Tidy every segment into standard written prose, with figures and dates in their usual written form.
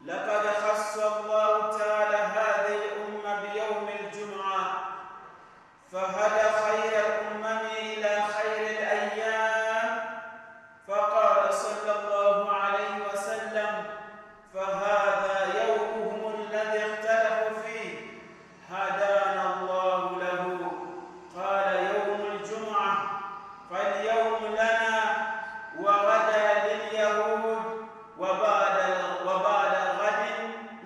لقد خص الله تعالى هذه الأمة بيوم الجمعة فهدى خير الأمم إلى خير الأيام، فقال صلى الله عليه وسلم: فهذا يومهم الذي اختلفوا فيه هدانا الله له. قال: يوم الجمعة، فاليوم لنا وغدا لليهود وبعد غد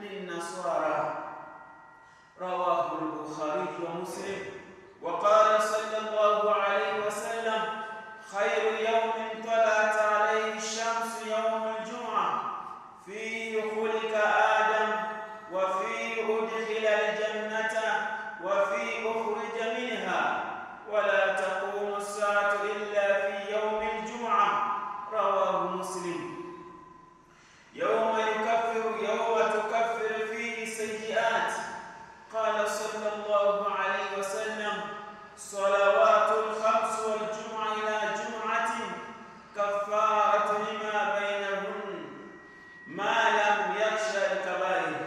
للنصارى. رواه البخاري ومسلم. وقال صلى الله عليه وسلم: خير يوم طلعت عليه الشمس يوم الجمعة، فيه خلق آدم، وفيه أدخل الجنة، وفيه أخرج منها، ولا تقوم الساعة إلا في يوم الجمعة. رواه مسلم. يوم تكفر فيه سيئات. قال صلى الله عليه وسلم: صلوات الخمس والجمعة إلى جمعة كفارة لما بينهن ما لم يخشى الكبائر.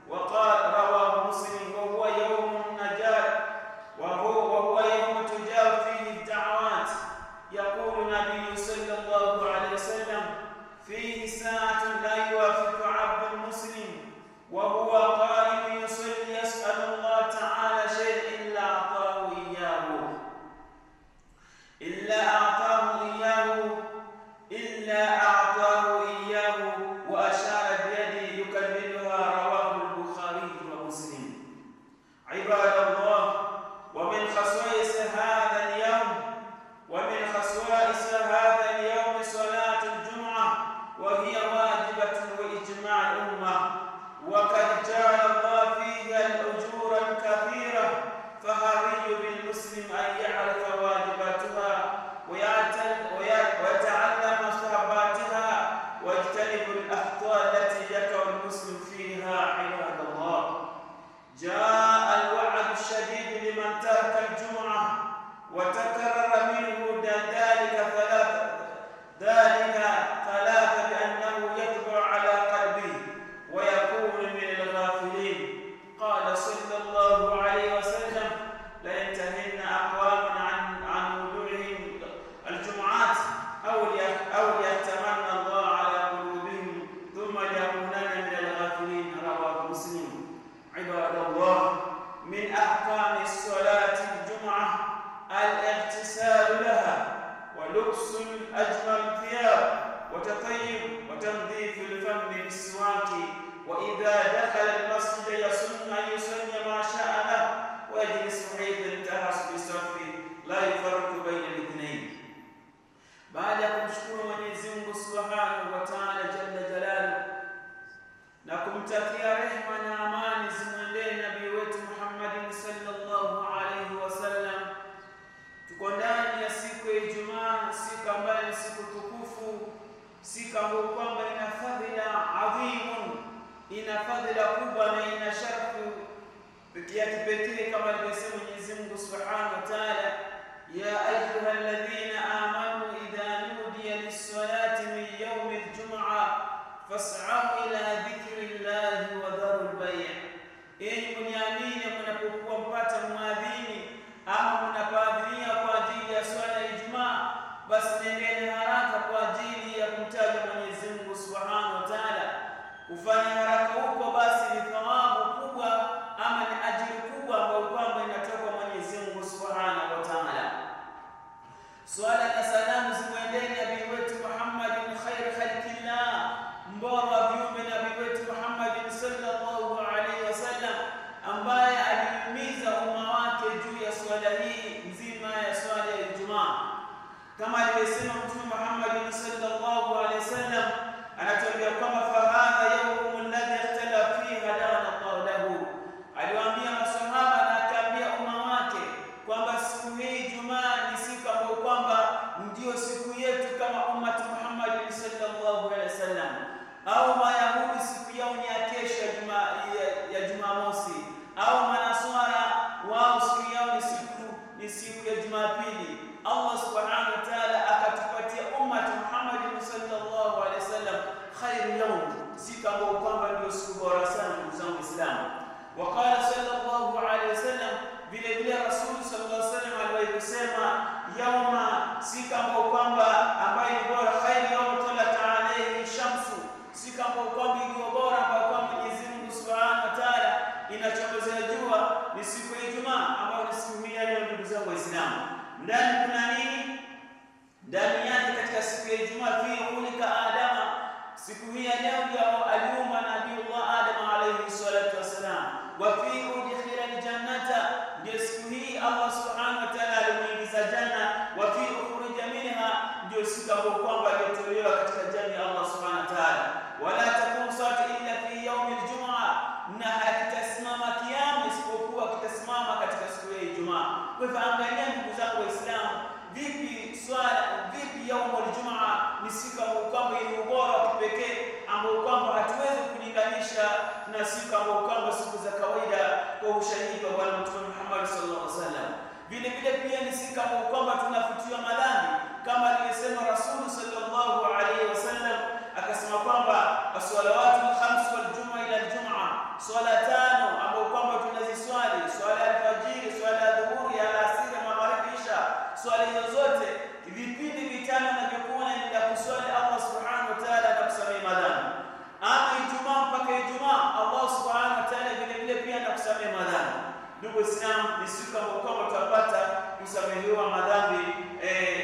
وقال رواه مسلم: وهو يوم النجاة، وهو يوم تجاب فيه الدعوات. يقول النبي صلى الله عليه وسلم: فيه ساعة لا يوافق عبد مسلم وهو قائم يصلي يسأل الله تعالى شيئا إلا أعطاه إياه وأشار بيده يكللها. رواه البخاري ومسلم. عباد الله، ومن خصائص هذا اليوم صلاة الجمعة، وهي واجبة وإجماع الأمة، وقد جعل الله فيها الأجور الكثيرة، فحري بالمسلم أن يعرف واجباتها ويتعلم مستحباتها ويجتنب الأخطاء التي يقع المسلم فيها. عباد الله، جاء الوعد الشديد لمن ترك الجمعة، وتكرر منه ذلك بأنه يطبع على قلبه ويكون من الغافلين. قال صلى الله عليه وسلم: لينتهن أقوام عن وضوعهم الجمعات أو ليتمنى الله على قلوبهم ثم ليكونن من الغافلين. رواه مسلم. عباد الله، من أحكام الصلاة الجمعة الاغتسال لها، ولبس أجمل الثياب، وتطيب وتنظيف الفم بالسواك، وإذا دخل المسجد يسن أن يصلي ما شاء له ويجلس حيث انتهى بصفه لا يفرق بين الاثنين. baada ya kumshukuru Mwenyezi Mungu Subhanahu wa Ta'ala jalla jalaluhu na kumtakia rehema na amani zimwendee nabii wetu Muhammad sallallahu alaihi wasallam, tuko ndani ya siku ya Ijumaa, siku ambayo ni siku tukufu, siku ambayo kwamba ina fadhila adhimun, ina fadhila kubwa na ina sharafu ya kipekee, kama alivyosema Mwenyezi Mungu Subhanahu wa Ta'ala: ya ayyuhalladhina amanu idha nudiya lis-salati min yawmi al-jum'a fas'au ila dhikrillahi wa dharul bay'. Enyi mniamini, mnapokuwa mpata muadhini ama mnapoadhinia kwa ajili ya swala ya Ijumaa, basi nendeni haraka kwa ajili ya kumtaja Mwenyezi Mungu Subhanahu wa Ta'ala. Kufanya haraka huko basi ni thawabu kubwa ama ni ajira kubwa ambayo kwamba inatoka Mwenyezi Mungu Subhanahu wa Ta'ala. Swala na salamu zimwendee nabii wetu Muhammadin khair khalqillah, mbora wa viumbe, nabii wetu Muhammadin sallallahu alaihi wasallam, ambaye alihimiza umma wake juu ya swala hii nzima ya swala ya Ijumaa. Kama alivyosema Mtume Muhammad sallallahu alaihi wasallam, anatuambia kwamba fahadha yawmul ladhi ikhtalafa fihi hadana Allah lahu. Aliwaambia maswahaba na akaambia umma wake kwamba siku hii Ijumaa ni siku ambayo kwamba ndio siku yetu kama ummat Muhammad sallallahu alaihi wasallam, au Mayahudi siku yao ni ya kesho ya Jumamosi, au Manaswara wao siku yao ni siku ya Jumapili. Allah Subhanahu wa Ta'ala akatupatia ummat Muhammad sallallahu alaihi wasallam khairu yawm, siku ambayo kwamba ndio Waqala sallallahu alayhi wasallam, vile vile Rasul sallallahu alayhi wasallam aliwahi kusema, yauma, siku ambayo kwamba ambayo ni bora, khairu yawm talat alayhi shamsu, siku ambayo kwamba iliyo bora ambayo kwamba Mwenyezi Mungu Subhanahu wa Ta'ala inachomozea jua ni siku ya Ijumaa, ambayo ni siku hii ya leo. Ndugu zangu Waislamu, ndani kuna nini? Ndani yake katika siku ya Ijumaa, fi khulika Adama, siku hii ya leo ndio aliumba Nabiullah Adam alayhi salatu wasalam. Wa fi udkhila aljannata, ndio siku hii Allah Subhanahu wa Ta'ala alimuingiza janna. Wa fi ukhrija minha, ndio siku ambayo kwamba alitolewa katika janna ya Allah Subhanahu wa Ta'ala. Wala takum saati illa fi yawm aljum'a, na hakitasimama kiyama isipokuwa kitasimama katika siku ya Ijumaa. Kwa hivyo angalia ndugu zangu Waislamu, vipi swala, vipi yaumul jumaa ni siku ambayo kwamba ina ubora wa kipekee, ambayo kwamba hatuwezi kulinganisha na siku ambayo kwamba siku za kawaida, kwa ushahidi wa Bwana Mtume Muhammad sallallahu alaihi wasallam. Vile vile pia ni siku ambayo kwamba tunafutiwa madhambi, kama alivyosema Rasul sallallahu alaihi wasallam, akasema kwamba as-salawatul khams wal jum'a ila al-jum'a, swala tano ambayo kwamba tunaziswali, swala al-fajr, swala dhuhuri, alasiri, magharibi, isha, swala hizo zote vipindi vitano na vyokuwa na kuswali Allah Subhanahu wa Ta'ala na kusamehe madhambi. Ama Ijumaa mpaka Ijumaa Allah Subhanahu wa Ta'ala vile vile pia na kusamehe madhambi. Ndugu Waislamu, ni siku ambayo kwamba tutapata kusamehewa madhambi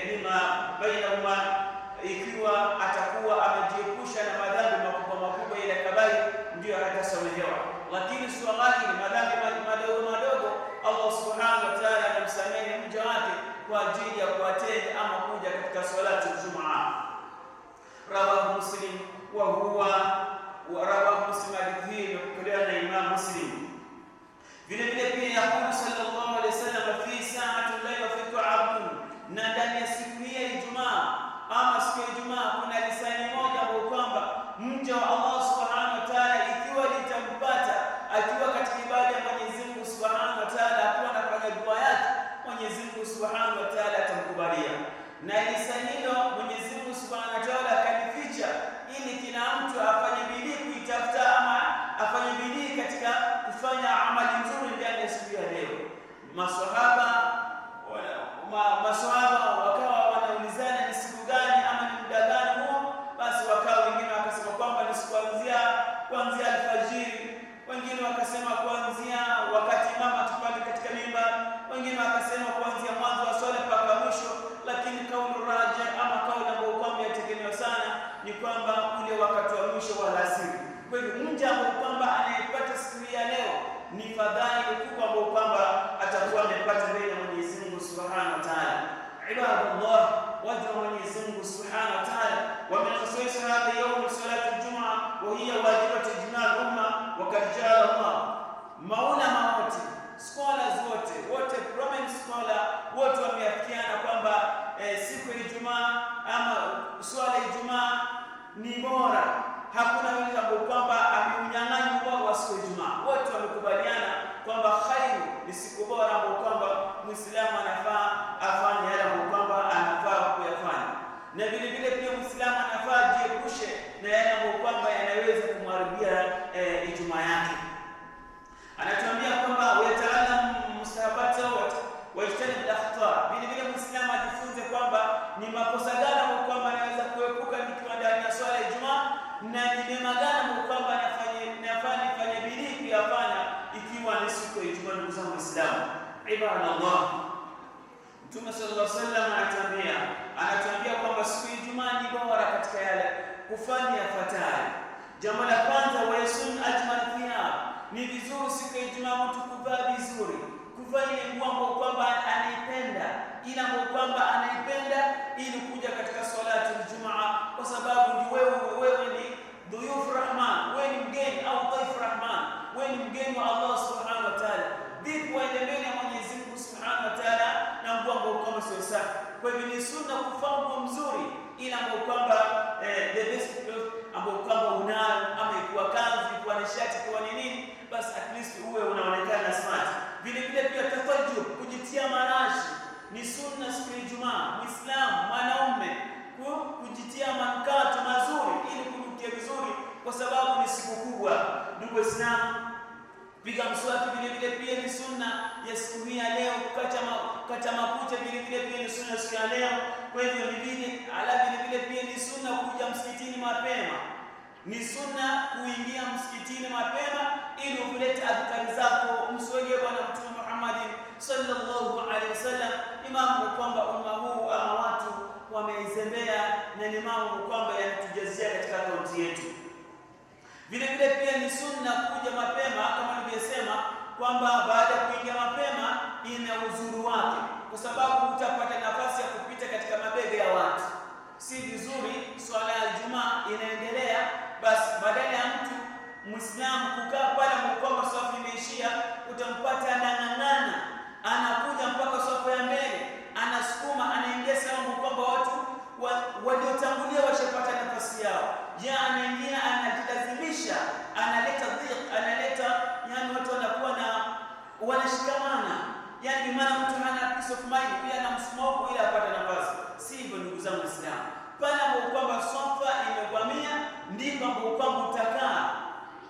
lima bainahuma, ikiwa atakuwa amejiepusha na madhambi makubwa ile kabari, ndio atasamehewa. Lakini swali ni madhambi madogo Allah Subhanahu wa Ta'ala anamsamehe mja wake kwa ajili ya kuatenda ama kuja katika salatu Ijumaa. Rawahu Muslim wa huwa rawahu Muslim, hadithi imepokelewa na Imam Muslim. Vile vile pia yakulu sallallahu alayhi wasallam, fi sa'ati la yafiku 'abdu, na ndani ya siku hii ya Ijumaa ama siku ya Ijumaa kuna lisani moja ambayo kwamba mja wa Allah Subhanahu wa Ta'ala ikiwa litampata akiwa katika ibada ya Mwenyezi Mungu Subhanahu wa Ta'ala, akiwa anafanya dua yake, Mwenyezi Mungu Subhanahu wa Ta'ala atamkubalia. Na lisani hilo Mwenyezi Mungu Subhanahu wa Ta'ala akalificha ili kila mtu afanye bidii kuitafuta ama afanye bidii katika kufanya amali nzuri ndani ya siku ya leo. Maswahaba wakawa wanaulizana ni siku gani ama ni muda gani huo, basi wakawa wengine wakasema kwamba ni siku kuanzia alfajiri, wengine wakasema kuanzia wakati mama tupali katika mimba, wengine wakasema kuanzia mwanzo wa swala mpaka mwisho. Lakini kauli raji ama kauli ambayo kwamba yategemewa sana ni kwamba ule wakati wa mwisho wa alasiri. Kwa hivyo mja ambaye kwamba anayepata siku ya leo ni fadhili kubwa ambayo kwamba atakuwa amepata mbele ya Mwenyezi Mungu Subhanahu wa Ta'ala. Ibadallah, waja wa Mwenyezi Mungu Subhanahu wa Ta'ala, wa min khasais hadha yawm salat al-jum'a wa hiya wajibat ijma' al-umma wa qad ja'ala Allah, maulama wote, scholars wote prominent scholar wote wameafikiana kwamba siku ya Ijumaa ama swala ya Ijumaa ni bora. Hakuna yule ambaye kwamba ameunyang'anya ubora wa siku ya Ijumaa. Wote wamekubaliana kwamba khairu ni siku bora ambayo kwamba Muislamu anafaa afanye yale ambayo kwamba anafaa kuyafanya, na vile vile pia Muislamu anafaa jiepushe na yale ambayo kwamba yanaweza kumharibia Ijumaa yake. Anatuambia kwamba wataalamu mustahabata wa ijtanib al-akhta, vile vile Muislamu ajifunze kwamba ni makosa gani ambayo kwamba anaweza kuepuka nikiwa ndani ya swala ya Ijumaa, na ni mema gani ambayo kwamba nafanye bidii kuyafanya ikiwa ni siku ya Ijumaa. Ndugu zangu Waislamu, ibadallah, Mtume sallallahu alaihi wasallam anatuambia kwamba siku ya Ijumaa ni bora katika yale kufanya yafuatayo. Jambo la kwanza, wa yasun ajmal thiyab, ni vizuri siku ya Ijumaa mtu kuvaa vizuri, kuvaa ile nguo ambayo kwamba anaipenda, ila ambayo kwamba anaipenda ili kuja katika salatu Ijumaa, kwa sababu ni wewe ni dhuyuf rahman, wewe ni mgeni au dhaif rahman, wewe ni mgeni wa Allah Subhanahu wa Ta'ala. Vipi waende mbele ya Mwenyezi Mungu Subhanahu wa Ta'ala na nguo ambayo kwamba sio safi? Kwa hivyo ni sunna kuvaa nguo mzuri, ila ambayo kwamba the best clothes ambayo kwamba unayo, ama ikuwa kanzu, ikuwa ni shati, ikuwa ni nini, basi at least uwe unaonekana smart. Vile vile pia tafajjud, kujitia marashi ni sunna siku ya Ijumaa. Muislamu mwanaume kujitia manukato mazuri ili kunukia vizuri, kwa sababu ni siku kubwa. Ndugu Waislamu, Piga mswaki vile vile pia ni sunna ya siku hii ya leo. Kukata makucha vile vile pia ni sunna ya siku ya leo. Kwa hivyo vile vile pia ni sunna kuja msikitini mapema. Ni sunna kuingia msikitini mapema ili ulete adhkari zako, mswalie Bwana Mtume Muhammad sallallahu alaihi wasallam. Imamu kwamba umma huu ama watu wameizembea, na ni mambo kwamba yanatujazia katika kaunti yetu. Vile vile pia ni sunna kuja mapema, kama nilivyosema kwamba baada ya kuingia mapema ina uzuri wake, kwa sababu utapata nafasi ya kupita katika mabega ya watu. Si vizuri swala ya Ijumaa inaendelea, basi badala ya mtu Muislamu kukaa pale kwamba safu imeishia, utampata anang'ang'ana, anakuja mpaka safu ya mbele, anasukuma, anaingia sehemu kwamba watu waliotangulia washapata nafasi yao. Je, anaingia anajilazimisha, analeta yani watu wanakuwa wanashikamana, yani maana mtu hana peace of mind, pia na msmoke ili apate nafasi. Si hivyo ndugu zangu Waislamu, pale ambapo kwamba sofa imegwamia ndipo ambapo kwamba utakaa.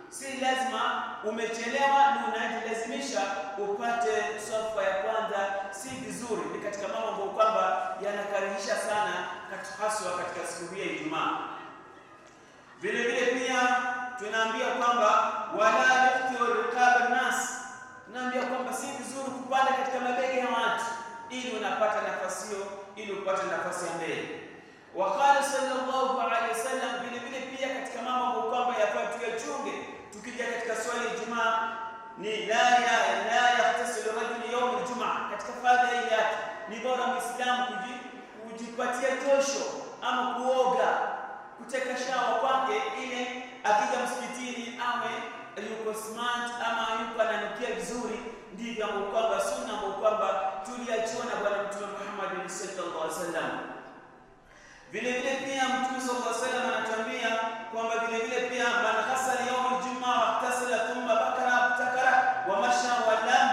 Si lazima umechelewa na unajilazimisha upate sofa ya kwanza, si vizuri. Ni katika mambo ambayo kwamba yanakarihisha sana haswa katika siku hii ya Ijumaa. Vile vile pia tunaambia kwamba wala yaqtu riqab nas, tunaambia kwamba si vizuri kupanda katika mabega ya watu ili unapata nafasi hiyo, ili upate nafasi ya mbele. Waqala sallallahu alaihi wasallam, vile vile pia katika mambo ambayo kwamba yafaa tuyachunge tukija katika swali ya Ijumaa ni la yahtasilu rajul yawm al-jum'a. Katika fadhila yake ni bora Muislamu kujipatia josho ama kuoga, kuteka shawa kwake, ile akija msikitini awe yuko smart ama yuko ananukia vizuri. Ndivyo kwamba sunna ambayo kwamba tuliachiwa na Bwana Mtume Muhammad sallallahu alaihi wasallam. Vile vile pia Mtume sallallahu alaihi wasallam anatuambia kwamba vile vile pia man ghasala yawm al-jum'a wa ihtasala thumma bakara wa masha wa lam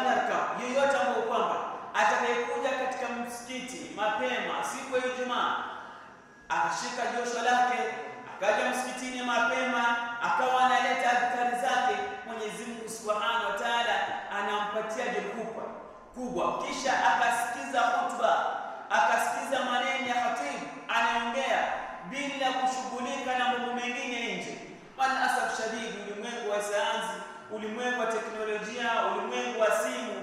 yarkab, yeyote ambaye kwamba atakayekuja katika msikiti mapema siku ya Ijumaa akashika josho lake akaja msikitini mapema akawa analeta adhkari zake, Mwenyezi Mungu Subhanahu wa Ta'ala anampatia jukumu kubwa, kisha akasikiza hutuba, akasikiza maneno ya khatibu anaongea bila kushughulika na mambo mengine nje. Bali asaf shadidi, ulimwengu wa sayansi, ulimwengu wa teknolojia, ulimwengu wa simu,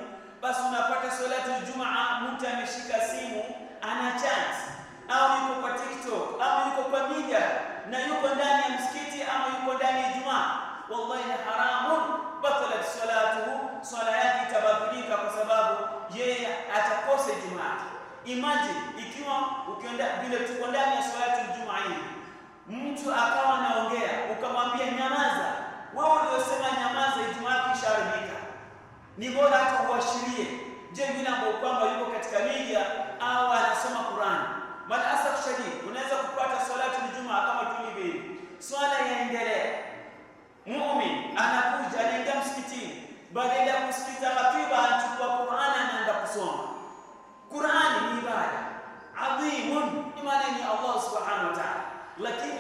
basi unapata salatu Ijumaa mtu ameshika simu ana chat au yuko kwa TikTok au yuko kwa media na yuko ndani ya msikiti ama yuko ndani ya Ijumaa. Wallahi ni haramun, batalat salatuhu, swala yake itabadilika kwa sababu yeye atakosa Ijumaa. Imagine ikiwa ukienda vile tuko ndani ya salatu Ijumaa hii, mtu akawa anaongea ukamwambia nyamaza, wewe uliosema nyamaza Ijumaa kisha haribika. Ni bora hata uashirie. Je, yule ambaye kwamba yuko katika media au anasoma Qur'an, bali asaf shadid unaweza kupata salatu Ijumaa kama tulivyo hivi, swala yaendelea, muumini anakuja anaingia msikitini, badala ya kusikiza khatiba anachukua Qur'an anaenda kusoma. Qur'an ni ibada adhimun, imani ni Allah Subhanahu wa Ta'ala, lakini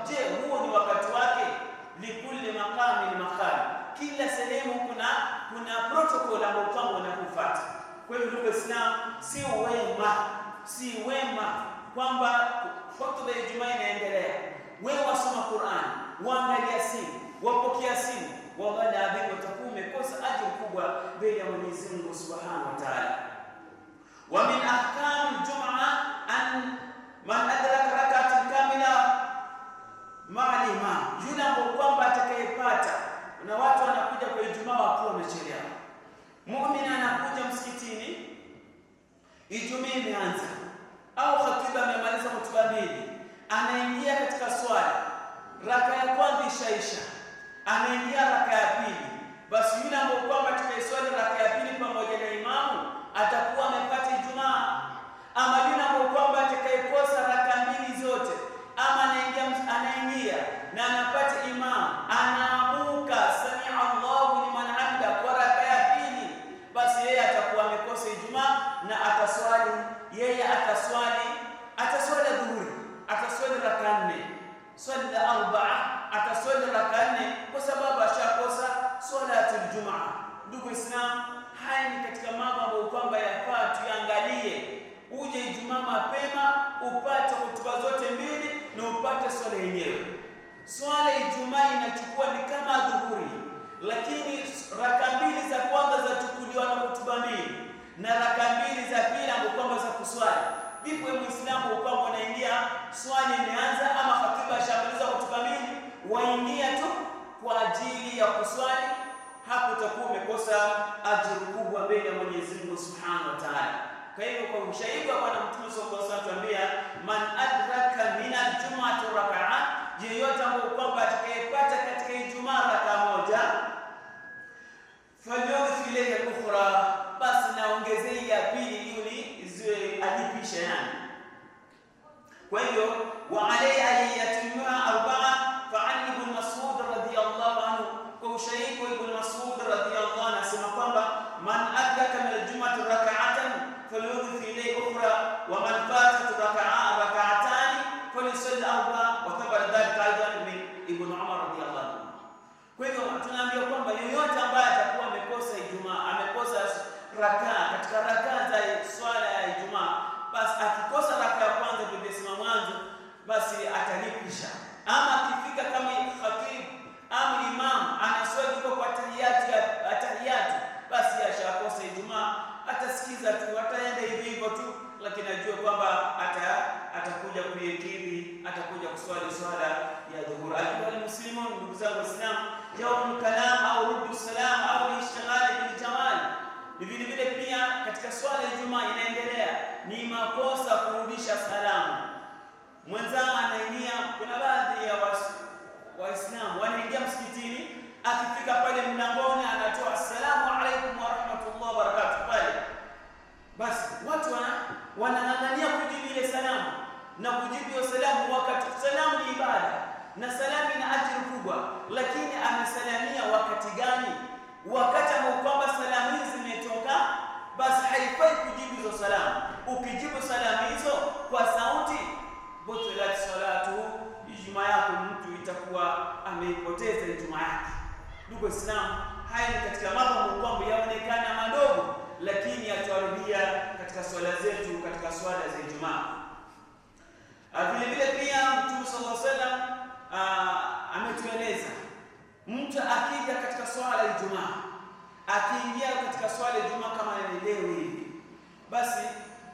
je, huo ni wakati wake? Likulli maqamin maqal, kila sehemu kuna protocol ambayo kama unakufuata. Kwa hiyo ndugu Islam, si wema kwamba hutuba ya Ijumaa inaendelea, wewe wasoma Qur'an, waangalia simu, wapokea simu, wallahi adhibu utakuwa umekosa ajira kubwa mbele ya Mwenyezi Mungu Subhanahu wa Ta'ala. Wa min ahkam al-jum'a an man adraka rak'atan kamila ma'a al-imam, yule ambaye kwamba atakayepata, na watu wanakuja kwa Ijumaa wakiwa wamechelewa. Muumini anakuja msikitini, Ijumaa imeanza au khatiba amemaliza hotuba mbili, anaingia katika swala, raka ya kwanza ishaisha, anaingia raka ya pili, basi yule ambaye kwamba atakayeswali raka ya pili pamoja na imamu atakuwa amepata Ijumaa. Ama yule ambaye kwamba atakayekosa raka mbili zote, ama anaingia na anapata imamu anaamuka sami'a Allahu liman hamida kwa raka ya pili, basi yeye atakuwa amekosa Ijumaa na ataswali dhuhuri, ataswali raka 4, swali la 4 ataswali raka 4 kwa sababu ashakosa zilikuwa ni kama dhuhuri, lakini raka mbili za kwanza zachukuliwa na hutuba mbili na raka mbili za pili ambapo kwamba za kuswali. Vipi wewe Muislamu kwamba unaingia swali imeanza ama khatiba ashamaliza hutuba mbili, waingia tu kwa ajili ya kuswali, hapo utakuwa umekosa ajira kubwa mbele ya Mwenyezi Mungu Subhanahu wa Ta'ala. Kwa hivyo kwa ushahidi wa Bwana Mtume sallallahu alaihi wasallam anatuambia, man adraka min al-jum'ati rak'a, yeyote ambaye kwamba atakayepata katika Ijumaa raka moja, falyudhif ilayhi al-ukhra, basi naongezee ya pili ili ziwe alipisha yani. Kwa hivyo wa alayhi ayyatimha arba'a, fa'an ibn Mas'ud radhiyallahu anhu, kwa ushahidi wa Ibn Mas'ud radhiyallahu anhu anasema kwamba man adraka min al-jum'ati rak'atan falyudhif ilayhi ukhra wa man fatat rak'atan falyusalli arba'a, wa tabara dhalika aidan min Ibn Umar radhiyallahu anhu. Kwa hivyo tunaambia kwamba yeyote ambaye atakuwa amekosa Ijumaa, amekosa rakaa katika rakaa za swala ya Ijumaa, basi akikosa rakaa ya kwanza tulivyosema mwanzo, basi atalipisha. Ama akifika kama khatib ama imam anaswali kwa tahiyatu, basi ashakosa Ijumaa, atasikiza tu, ataenda hivyo tu, lakini ajue kwamba atakuja kuikidhi, atakuja kuswali swala ya dhuhur. Ayuha muslimun, ndugu zangu Waislamu, yaumul kalam au ruddu salam au ishtighali bil jamal, vile vile pia katika swala ya Ijumaa inaendelea, ni makosa kurudisha salamu. Mwenzao anaingia, kuna baadhi ya Waislamu wanaingia msikitini, akifika pale mlangoni anatoa assalamu alaykum wa rahmatullahi wa barakatuh pale, basi watu wanang'ang'ania kujibu ile salamu na kujibu hiyo salamu, wakati salamu ni ibada na salamu ina ajira kubwa, lakini amesalamia wakati gani? Wakati ambao kwamba salamu hizi zimetoka, basi haifai kujibu hizo salamu. Ukijibu salamu hizo kwa sauti, butilat salatu, Ijumaa yako mtu itakuwa ameipoteza Ijumaa yake. Ndugu Waislamu, haya ni katika mambo kwamba yaonekana madogo, lakini yatarudia katika swala zetu, katika swala za Ijumaa. Vile vile pia Mtume sallallahu alaihi wasallam ametueleza, mtu akija katika swala ya Ijumaa, akiingia katika swala ya Ijumaa kama leo hivi, basi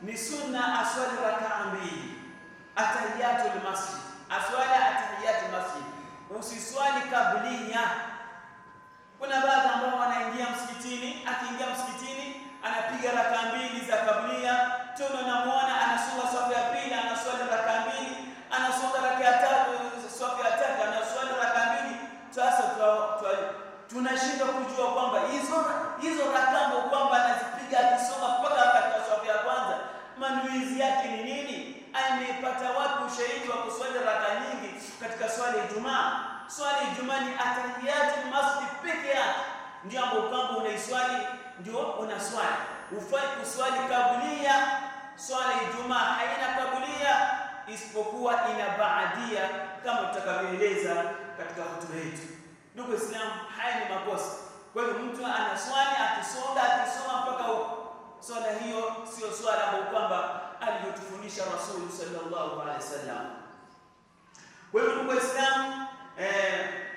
ni sunna aswali rakaa mbili, atahiyatul masjid, aswali atahiyatul masjid, usiswali kablia. Kuna baadhi ambao wanaingia msikitini, akiingia msikitini anapiga rakaa mbili za kablia, tunamuona anasoma safu ya pili, anaswali rakaa mbili, anasoma rakaa ya tatu, safu ya tatu, anaswali rakaa mbili. Sasa tunashindwa kujua kwamba hizo rakaa kwamba anazipiga akisoma mpaka katika safu ya kwanza, manuizi yake ni nini? Ameipata wapi ushahidi wa kuswali rakaa nyingi katika swala ya Ijumaa? Swala ya Ijumaa ni atahiyatul masjid peke yake, ndio ambapo kwamba unaiswali, ndio unaswali. Ufai kuswali kablia. Swala ya Ijumaa haina kablia isipokuwa ina baadia, kama tutakavyoeleza katika hotuba yetu. Ndugu Waislamu, haya ni makosa. Kwa hiyo mtu anaswali akisoma mpaka huko, swala hiyo sio swala ambayo kwamba aliyotufundisha Rasul sallallahu alaihi wasallam. Kwa hiyo ndugu Waislamu,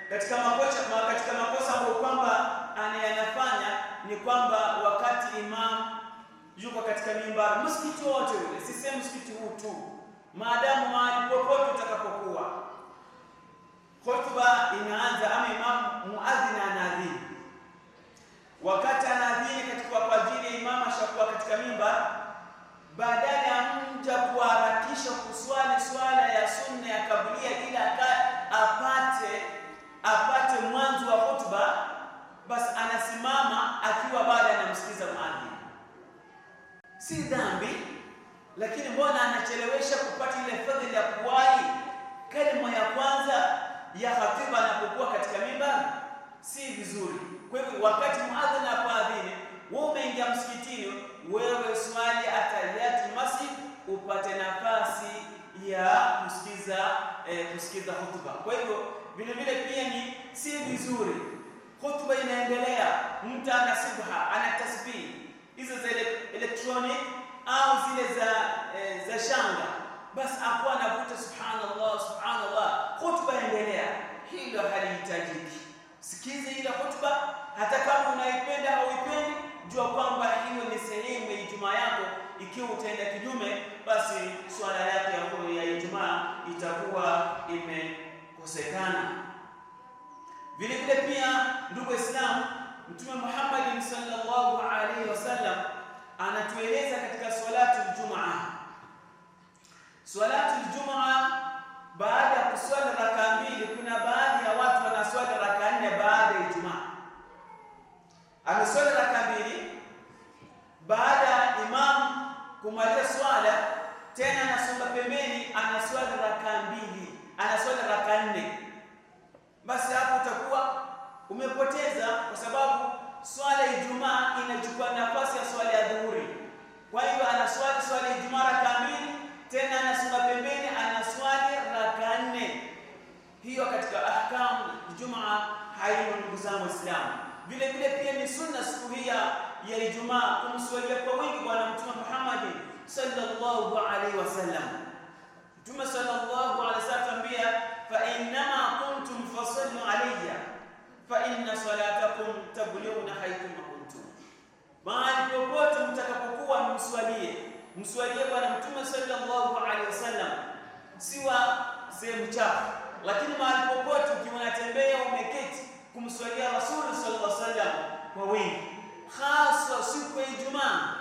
katika makosa ambayo kwamba anayafanya ni kwamba wakati imam yuko katika mimbar, msikiti wote ule, sisemi msikiti huu tu, maadamu mahali popote utakapokuwa, khutba inaanza ama imam muadhin anaadhini. Wakati anaadhini kwa ajili ya imam ashakuwa katika mimbar, badala ya mja kuharakisha kuswali swala ya sunna ya kablia ila apate mwanzo wa khutba, basi anasimama akiwa bado anamsikiza muadhin. Si dhambi, lakini mbona anachelewesha kupata ile fadhila ya kuwahi kalima ya kwanza ya khatiba anapokuwa katika mimbar? Si vizuri. Kwa hivyo wakati muadhin anapoadhini, wewe umeingia msikitini, wewe swali atahiyatul masjid, upate nafasi ya kusikiza hutuba. Kwa hivyo vile vile pia ni si vizuri, hutuba inaendelea, mtu ana subha, ana tasbih, hizo za electronic au zile za shanga, basi hapo anavuta subhanallah subhanallah, hutuba endelea. hilo halihitajiki. Sikize ile hutuba, hata kama unaipenda au uipendi, jua kwamba hiyo ni sehemu ya Ijumaa yako. Ikiwa utaenda kinyume, basi swala yake ya Ijumaa itakuwa imekosekana. Vile vile pia, ndugu Waislamu, Mtume Muhammad sallallahu alaihi wasallam anatueleza katika swalatul Jumaa. Swalatul Jumaa, baada ya kuswali raka mbili, kuna baadhi ya watu wanaswali raka 4 baada ya Ijumaa. Ameswali raka mbili, baada ya imam kumaliza swala, tena anasonga pembeni, anaswali raka mbili, anaswali raka 4. Basi hapo utakuwa umepoteza, kwa sababu swala ya Ijumaa inachukua nafasi ya swala ya dhuhuri. Kwa hiyo anaswali swala ya Ijumaa raka mbili, tena anasonga pembeni, anaswali raka 4. Hiyo katika ahkamu Ijumaa haimo, ndugu zangu Waislamu. Vile vile pia ni sunna siku hii ya Ijumaa kumswalia kwa wingi Bwana Mtume Muhammad sallallahu alaihi wasallam. Mtume sallallahu alaihi wasallam ambia, fa innama kuntum fasallu alayya fa inna salatakum tablughuna haythuma kuntum. Mahali popote mtakapokuwa mswalie Bwana Mtume sallallahu alaihi wasallam, siwa sehemu chafu, lakini mahali popote ukiwa unatembea umeketi, kumswalia Rasul sallallahu alaihi wasallam kwa wingi, hasa siku ya Ijumaa.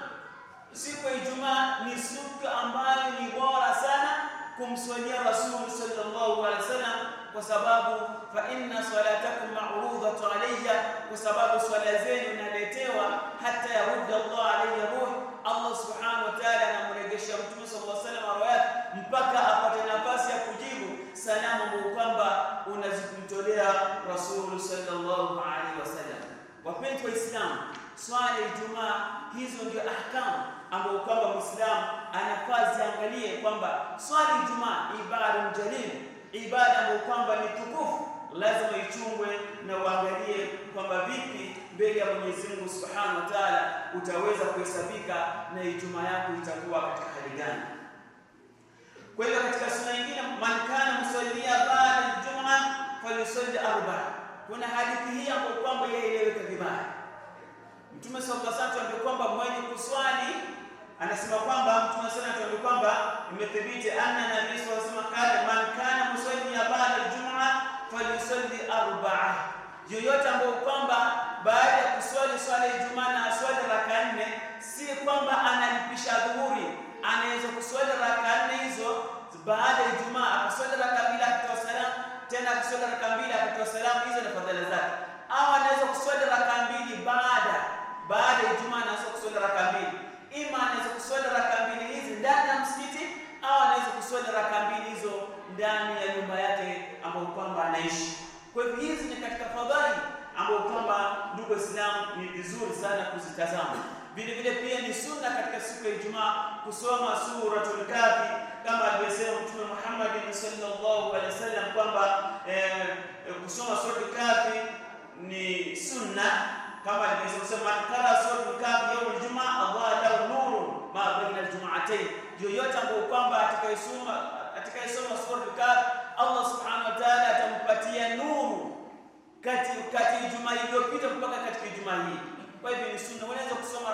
Siku ya Ijumaa ni siku ambayo ni bora sana kumswalia Rasul sallallahu alaihi wasallam, kwa sababu fa inna salatakum ma'rudatu alayya, kwa sababu swala zenu naletewa, hata yarudda Allah alayhi ruh, Allah subhanahu wa ta'ala anamrejesha Mtume sallallahu alaihi wasallam roho yake mpaka apate nafasi ya kujibu salamu ambayo kwamba unazimtolea Rasul sallallahu alaihi wasallam. Wapenzi wa Islam, swala ya Ijumaa, hizo ndio ahkamu ambayo kwamba Muislamu anafaa ziangalie, kwamba swala ya Ijumaa ibada jalil, ibada ambayo kwamba ni tukufu, lazima ichungwe na uangalie kwamba vipi mbele ya Mwenyezi Mungu Subhanahu wa Ta'ala utaweza kuhesabika na Ijumaa yako itakuwa katika hali gani. Kwa hiyo katika sunna nyingine, man kana musallia ba'da al-jum'a falyusalli 4. Kuna hadithi hii ambayo kwamba yaeleweka vibaya. Mtume sallallahu alaihi wasallam ambaye kwamba mwenye kuswali, anasema kwamba Mtume sallallahu alaihi wasallam kwamba imethibiti anna nabii sallallahu alaihi wasallam kala, man kana musallia ba'da al-jum'a falyusalli 4. Yoyote ambaye kwamba baada ya kuswali swala ya Ijumaa na aswali raka 4, si kwamba analipisha dhuhuri, anaweza kuswali raka 4 hizo baada ya Ijumaa, akaswali raka 2 akatoa salamu, tena akaswali raka 2 akatoa salamu, hizo ni fadhila zake. Au anaweza kuswali raka 2 baada ya Ijumaa, anaweza kuswali raka 2. Ima anaweza kuswali raka 2 hizi ndani ya msikiti, au anaweza kuswali raka 2 hizo ndani ya nyumba yake ambapo kwamba anaishi. Kwa hivyo hizi ni katika fadhili ambapo kwamba, ndugu Waislamu, ni vizuri sana kuzitazama. Vile vile pia ni sunna katika siku ya Ijumaa kusoma suratul Kahfi, kama alivyosema Mtume Muhammad sallallahu alaihi wasallam kwamba kusoma suratul Kahfi ni sunna, kama alivyosema man qara suratul Kahfi yawm al-Jumaa Allah lahu nurun ma baina al-jum'atayn. Yoyote ambaye kwamba atakayesoma suratul Kahfi, Allah subhanahu wa ta'ala atampatia nuru kati Ijumaa iliyopita mpaka katika Ijumaa hii. Kwa hivyo ni sunna. Unaweza kusoma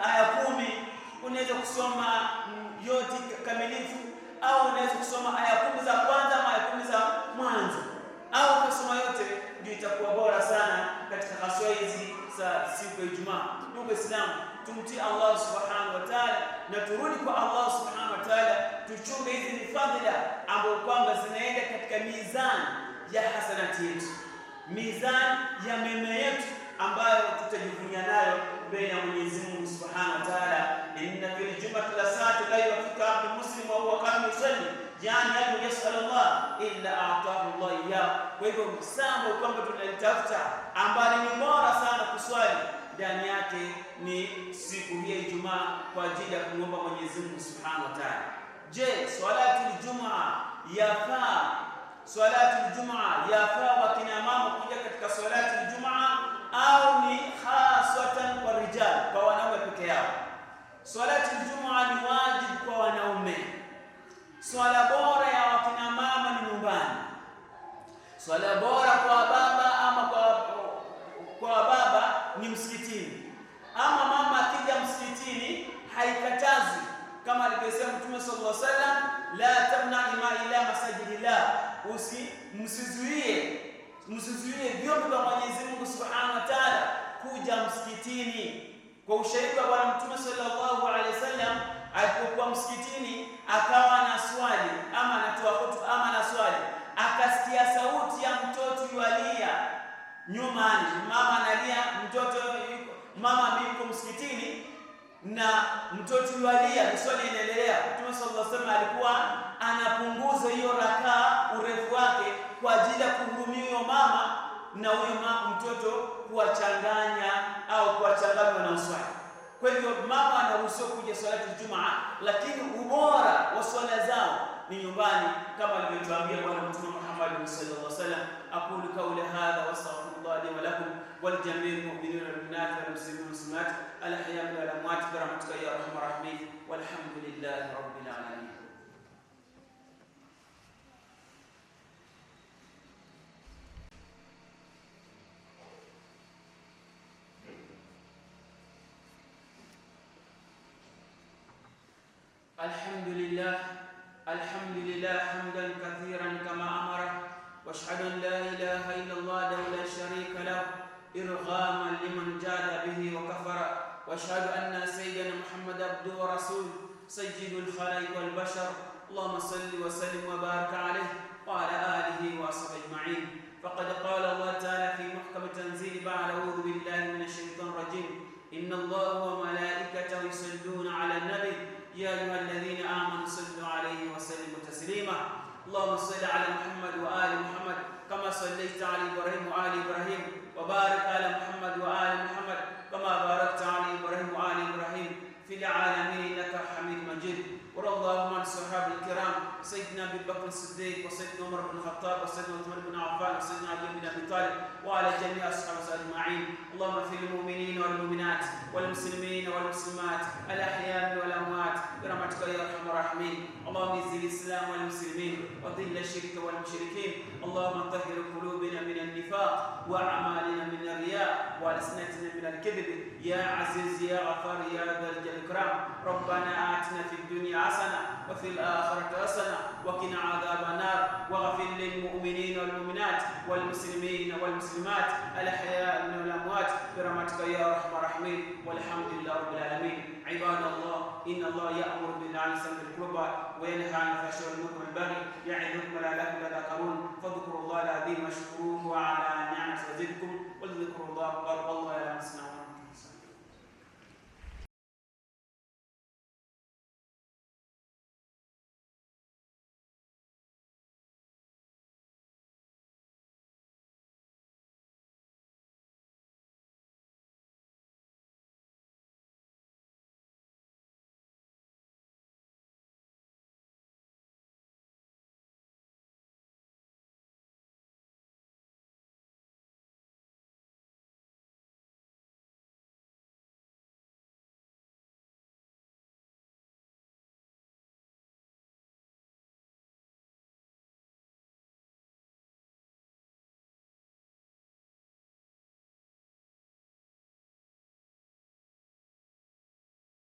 aya 10, unaweza kusoma yote kamilifu, au unaweza kusoma aya 10 za kwanza ama aya 10 za mwanzo, au kusoma yote, ndio itakuwa bora sana katika haswa hizi za siku ya Ijumaa. Ndugu Waislamu, tumtii Allah subhanahu wa ta'ala na turudi kwa Allah subhanahu wa ta'ala, tuchunge hizi ni fadhila ambazo kwamba zinaenda katika mizani ya hasanati yetu, mizani ya mema yetu ambayo tutajivunia nayo mbele ya Mwenyezi Mungu Subhanahu wa Ta'ala. Inna fil jum'ati la sa'ati la yafika abdu muslim wa huwa qam yusalli, yani yadu yas'al Allah illa a'tahu Allah iyyah. Kwa hivyo msambo kwamba tunalitafuta ambalo ni bora sana kuswali ndani yake ni siku hii ya Ijumaa kwa ajili ya kumwomba Mwenyezi Mungu Subhanahu wa Ta'ala. Je, swalatul Jumaa yafaa? Swalatul Jumaa yafaa wakina mama kuja katika swalatul Jumaa au ni haswatan kwa rijal, kwa wanaume peke yao? Swalatul Jumaa ni wajibu kwa wanaume. Swala bora ya wakina mama ni nyumbani. Swala bora kwa baba ama kwa baba ni msikitini. Ama mama akija msikitini haikatazi, kama alivyosema Mtume sallallahu alaihi wasallam, la tamna ima ila masajidillah, msizuie vyombo vya Mwenyezi Mungu Subhanahu wa Ta'ala kuja msikitini. Kwa ushahidi wa Bwana Mtume sallallahu alaihi wasallam, alipokuwa msikitini akawa na swali ama anatoa hotuba ama na swali, akasikia sauti ya mtoto yualia nyumani. Mama analia, mama yuko msikitini na mtoto yualia, swali inaendelea. Mtume sallallahu alaihi wasallam alikuwa anapunguza hiyo rakaa urefu wake kwa ajili ya kuhurumia huyo mama na huyo mtoto kuwachanganya na swali. Kwa hivyo mama anaruhusiwa kuja salati Ijumaa, lakini ubora wa swala zao ni nyumbani, kama alivyotuambia Bwana Mtume Muhammad sallallahu alaihi wasallam, aqulu qawli hadha wa astaghfirullah li wa lakum wal jami'il mu'minina wal mu'minat wal muslimina wal muslimat al ahya'i wal amwat bi rahmatika ya arhamar rahimin walhamdulillahi rabbil alamin. الحمد لله حمدا كثيرا كما أمره، واشهد أن لا إله إلا الله وحده لا شريك له إرغاما لمن جاد به وكفر، واشهد أن سيدنا محمد عبده ورسوله سيد الخلائق والبشر. اللهم صل وسلم وبارك عليه وعلى آله وصحبه أجمعين. فقد قال الله تعالى في محكم تنزيل بعد أعوذ بالله من الشيطان الرجيم، إن الله وملائكته يصلون على النبي يا أيها الذين آمنوا صلوا عليه وسلموا تسليما. اللهم صل على محمد وآل محمد كما صليت على إبراهيم وآل إبراهيم، وبارك على محمد وآل محمد كما باركت على إبراهيم وآل إبراهيم في العالمين إنك حميد مجيد. ورضي اللهم عن الصحابة الكرام سيدنا أبي بكر الصديق وسيدنا عمر بن الخطاب وسيدنا عثمان بن عفان وسيدنا علي بن أبي طالب وعلى جميع أصحابه أجمعين. اللهم اغفر للمؤمنين والمؤمنات والمسلمين والمسلمات الأحياء والأموات برحمتك يا أرحم الراحمين. اللهم اعز الإسلام والمسلمين وذل الشرك والمشركين. اللهم طهر قلوبنا من النفاق وأعمالنا من الرياء وألسنتنا من الكذب يا عزيز يا غفار يا ذا الجلال والإكرام. ربنا آتنا في الدنيا حسنة وفي الآخرة حسنة وقنا عذاب النار، واغفر للمؤمنين والمؤمنات والمسلمين والمسلمات الأحياء والأموات برحمتك يا أرحم الراحمين والحمد لله رب العالمين. عباد الله، إن الله يأمر بالعدل والإحسان وينهى عن الفحشاء والمنكر والبغي يعظكم لعلكم تذكرون. فاذكروا الله العظيم واشكروه على نعمته يزدكم ولذكر الله أكبر.